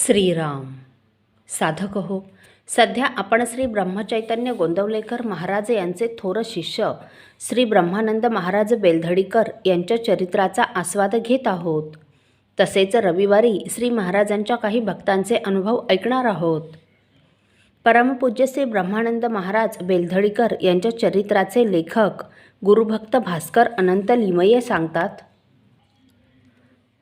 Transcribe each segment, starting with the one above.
श्रीराम. साधक हो, सध्या आपण श्री ब्रह्मचैतन्य गोंदवलेकर महाराज यांचे थोर शिष्य श्री ब्रह्मानंद महाराज बेलधडीकर यांच्या चरित्राचा आस्वाद घेत आहोत. तसेच रविवारी श्री महाराजांच्या काही भक्तांचे अनुभव ऐकणार आहोत. परमपूज्य श्री ब्रह्मानंद महाराज बेलधडीकर यांच्या चरित्राचे लेखक गुरुभक्त भास्कर अनंत लिमये सांगतात.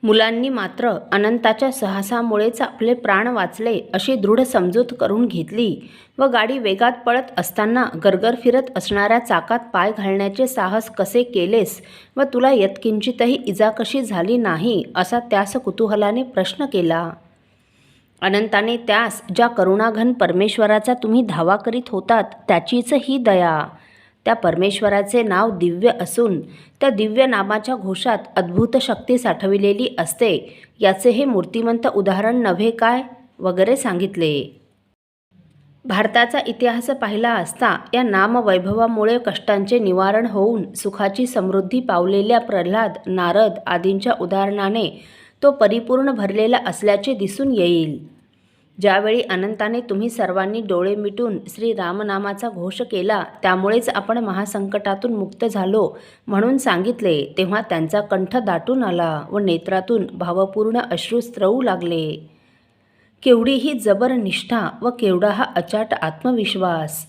मुलांनी मात्र अनंताच्या साहसामुळेच आपले प्राण वाचले अशी दृढ समजूत करून घेतली व गाडी वेगात पळत असताना गरगर फिरत असणाऱ्या चाकात पाय घालण्याचे साहस कसे केलेस व तुला यत्किंचितही इजा कशी झाली नाही असा त्यास कुतूहलाने प्रश्न केला. अनंताने त्यास ज्या करुणाघन परमेश्वराचा तुम्ही धावा करीत होतात त्याचीच ही दया. त्या परमेश्वराचे नाव दिव्य असून त्या दिव्य नामाच्या घोषात अद्भुत शक्ती साठविलेली असते याचे हे मूर्तिमंत उदाहरण नव्हे काय वगैरे सांगितले. भारताचा इतिहास पाहिला असता या नामवैभवामुळे कष्टांचे निवारण होऊन सुखाची समृद्धी पावलेल्या प्रल्हाद, नारद आदींच्या उदाहरणाने तो परिपूर्ण भरलेला असल्याचे दिसून येईल. ज्यावेळी अनंताने तुम्ही सर्वांनी डोळे मिटून श्री रामनामाचा घोष केला त्यामुळेच आपण महासंकटातून मुक्त झालो म्हणून सांगितले तेव्हा त्यांचा कंठ दाटून आला व नेत्रातून भावपूर्ण अश्रू स्त्रवू लागले. केवढी ही जबर निष्ठा व केवढा हा अचाट आत्मविश्वास.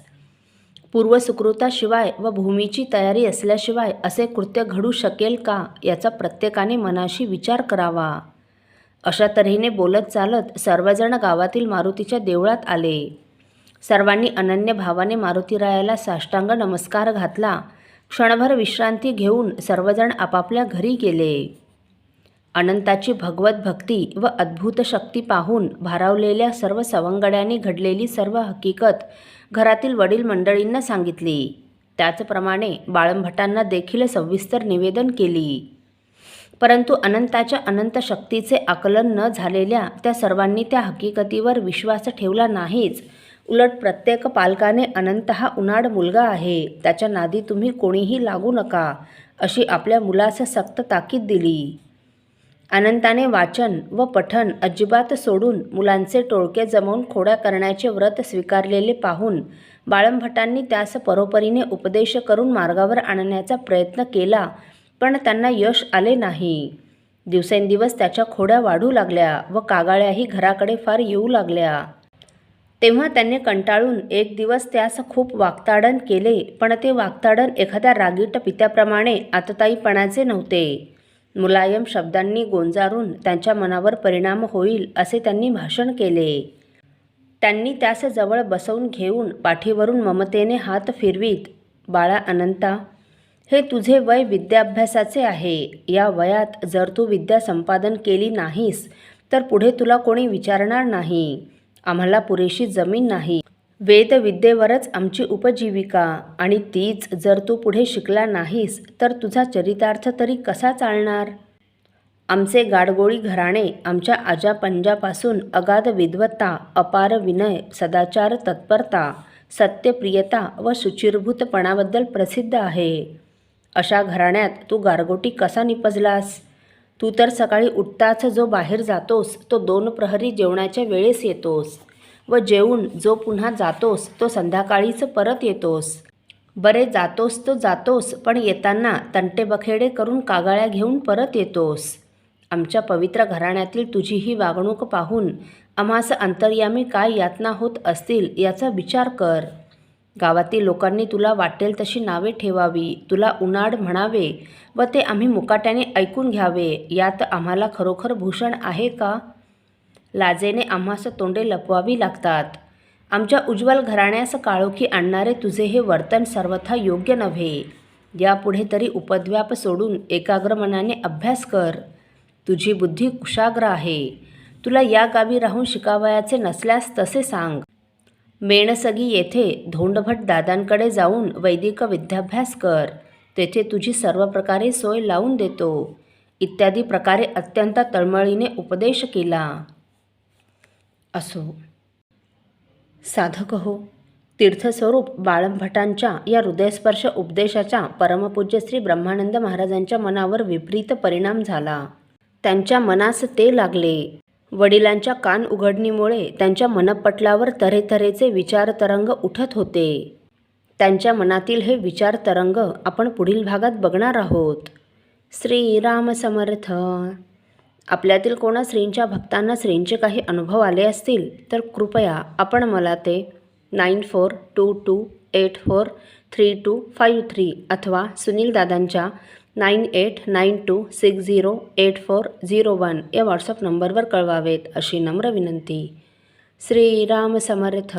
पूर्वसुकृताशिवाय व भूमीची तयारी असल्याशिवाय असे कृत्य घडू शकेल का याचा प्रत्येकाने मनाशी विचार करावा. अशा तऱ्हेने बोलत चालत सर्वजण गावातील मारुतीच्या देवळात आले. सर्वांनी अनन्य भावाने मारुतीरायाला साष्टांग नमस्कार घातला. क्षणभर विश्रांती घेऊन सर्वजण आपापल्या घरी गेले. अनंताची भगवत भक्ती व अद्भुत शक्ती पाहून भारावलेल्या सर्व सवंगड्यांनी घडलेली सर्व हकीकत घरातील वडील मंडळींना सांगितली. त्याचप्रमाणे बाळंभटांना देखील सविस्तर निवेदन केली. परंतु अनंताच्या अनंत शक्तीचे आकलन न झालेल्या त्या सर्वांनी त्या हकीकतीवर विश्वास ठेवला नाहीच. उलट प्रत्येक पालकाने अनंत हा उनाड मुलगा आहे, त्याच्या नादी तुम्ही कोणीही लागू नका अशी आपल्या मुलास सक्त ताकीद दिली. अनंताने वाचन व पठण अजिबात सोडून मुलांचे टोळके जमवून खोड्या करण्याचे व्रत स्वीकारलेले पाहून बाळंभटांनी त्यास परोपरीने उपदेश करून मार्गावर आणण्याचा प्रयत्न केला पण त्यांना यश आले नाही. दिवसेंदिवस त्याच्या खोड्या वाढू लागल्या व कागाळ्याही घराकडे फार येऊ लागल्या. तेव्हा त्यांनी कंटाळून एक दिवस त्यास खूप वागताडण केले पण ते वागताडण एखाद्या रागीट पित्याप्रमाणे आतताईपणाचे नव्हते. मुलायम शब्दांनी गोंजारून त्यांच्या मनावर परिणाम होईल असे त्यांनी भाषण केले. त्यांनी त्यास जवळ बसवून घेऊन पाठीवरून ममतेने हात फिरवीत, बाळा अनंता, हे तुझे वय विद्याभ्यासाचे आहे. या वयात जर तू विद्या संपादन केली नाहीस तर पुढे तुला कोणी विचारणार नाही. आम्हाला पुरेशी जमीन नाही. वेदविद्येवरच आमची उपजीविका आणि तीच जर तू पुढे शिकला नाहीस तर तुझा चरितार्थ तरी कसा चालणार. आमचे गाडगोळी घराणे आमच्या आजापंजापासून अगाध विद्वत्ता, अपार विनय, सदाचार, तत्परता, सत्यप्रियता व शुचिर्भूतपणाबद्दल प्रसिद्ध आहे. अशा घराण्यात तू गारगोटी कसा निपजलास. तू तर सकाळी उठताच जो बाहेर जातोस तो 2 प्रहरी जेवणाच्या वेळेस येतोस व जेवून जो पुन्हा जातोस तो संध्याकाळीच परत येतोस. बरे जातोस तो जातोस पण येताना तंटेबखेडे करून कागाळ्या घेऊन परत येतोस. आमच्या पवित्र घराण्यातील तुझी ही वागणूक पाहून आम्हास अंतर्यामी काय यातना होत असतील याचा विचार कर. गावातील लोकांनी तुला वाटेल तशी नावे ठेवावी, तुला उनाड म्हणावे व ते आम्ही मुकाट्याने ऐकून घ्यावे यात आम्हाला खरोखर भूषण आहे का. लाजेने आम्हास तोंडे लपवावी लागतात. आमच्या उज्ज्वल घराण्यास काळोखी आणणारे तुझे हे वर्तन सर्वथा योग्य नव्हे. यापुढे तरी उपद्व्याप सोडून एकाग्र मनाने अभ्यास कर. तुझी बुद्धी कुशाग्र आहे. तुला या गावी राहून शिकावयाचे नसल्यास तसे सांग. मेणसगी येथे धोंडभट दादांकडे जाऊन वैदिक विद्याभ्यास कर. तेथे तुझी सर्व प्रकारे सोय लावून देतो. इत्यादी प्रकारे अत्यंत तळमळीने उपदेश केला. असो. साधक हो, तीर्थस्वरूप बाळंभटांच्या या हृदयस्पर्श उपदेशाचा परमपूज्य श्री ब्रह्मानंद महाराजांच्या मनावर विपरीत परिणाम झाला. त्यांच्या मनास ते लागले वडिलांच्या कान उघडणीमुळे त्यांच्या मनपटलावर तऱ्हेतऱ्हेचे विचारतरंग उठत होते. त्यांच्या मनातील हे विचारतरंग आपण पुढील भागात बघणार आहोत. श्रीराम समर्थ. आपल्यातील कोणा श्रींच्या भक्तांना श्रींचे काही अनुभव आले असतील तर कृपया आपण मला ते 9422843253 अथवा सुनील दादांच्या 9892608401 या व्हॉट्सअप नंबरवर कळवावेत अशी नम्र विनंती. श्रीराम समर्थ.